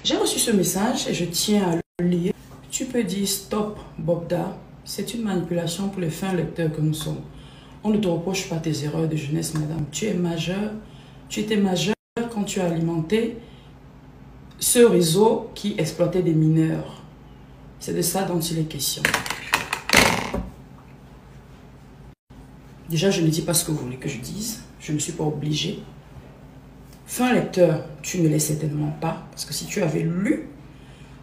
J'ai reçu ce message et je tiens à le lire. Tu peux dire stop, Bobda. C'est une manipulation pour les fins lecteurs que nous sommes. On ne te reproche pas tes erreurs de jeunesse, madame. Tu es majeure. Tu étais majeure quand tu as alimenté ce réseau qui exploitait des mineurs. C'est de ça dont il est question. Déjà, je ne dis pas ce que vous voulez que je dise. Je ne suis pas obligée. Fin lecteur, tu ne l'es certainement pas. Parce que si tu avais lu,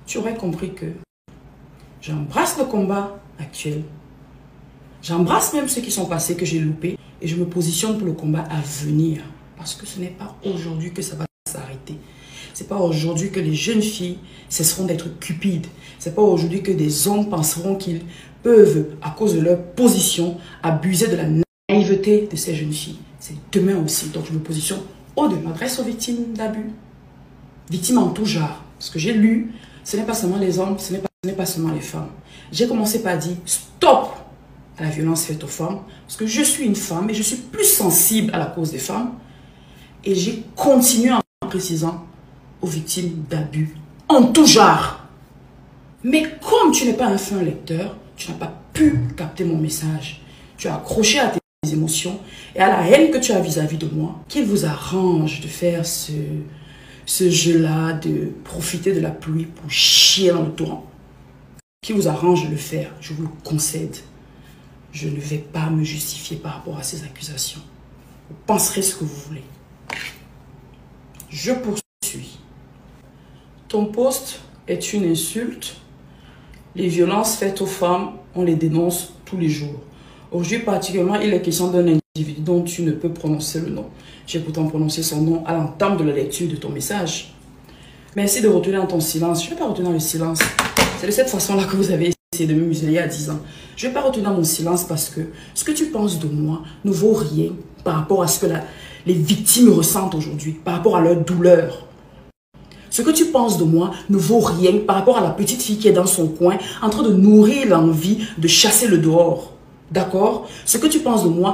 tu aurais compris que j'embrasse le combat actuel. J'embrasse même ceux qui sont passés, que j'ai loupés. Et je me positionne pour le combat à venir. Parce que ce n'est pas aujourd'hui que ça va s'arrêter. Ce n'est pas aujourd'hui que les jeunes filles cesseront d'être cupides. Ce n'est pas aujourd'hui que des hommes penseront qu'ils peuvent, à cause de leur position, abuser de la naïveté de ces jeunes filles. C'est demain aussi. Donc je me positionne haut-delà. Je m'adresse aux victimes d'abus. Victimes en tout genre. Ce que j'ai lu, ce n'est pas seulement les hommes, ce n'est pas seulement les femmes. J'ai commencé par dire stop à la violence faite aux femmes. Parce que je suis une femme et je suis plus sensible à la cause des femmes. Et j'ai continué en précisant aux victimes d'abus en tout genre. Mais comme tu n'es pas un fin lecteur, tu n'as pas pu capter mon message. Tu as accroché à tes émotions et à la haine que tu as vis-à-vis de moi. Qu'il vous arrange de faire ce jeu-là, de profiter de la pluie pour chier dans le torrent. Qu'il vous arrange de le faire, je vous le concède. Je ne vais pas me justifier par rapport à ces accusations. Vous penserez ce que vous voulez. Je poursuis. Ton poste est une insulte. Les violences faites aux femmes, on les dénonce tous les jours. Aujourd'hui particulièrement, il est question d'un individu dont tu ne peux prononcer le nom. J'ai pourtant prononcé son nom à l'entame de la lecture de ton message. Merci de retenir ton silence. Je ne vais pas retenir le silence. C'est de cette façon-là que vous avez essayé de me museler à 10 ans. Je ne vais pas retenir mon silence parce que ce que tu penses de moi ne vaut rien par rapport à ce que les victimes ressentent aujourd'hui, par rapport à leur douleur. Ce que tu penses de moi ne vaut rien par rapport à la petite fille qui est dans son coin en train de nourrir l'envie de chasser le dehors. D'accord? Ce que tu penses de moi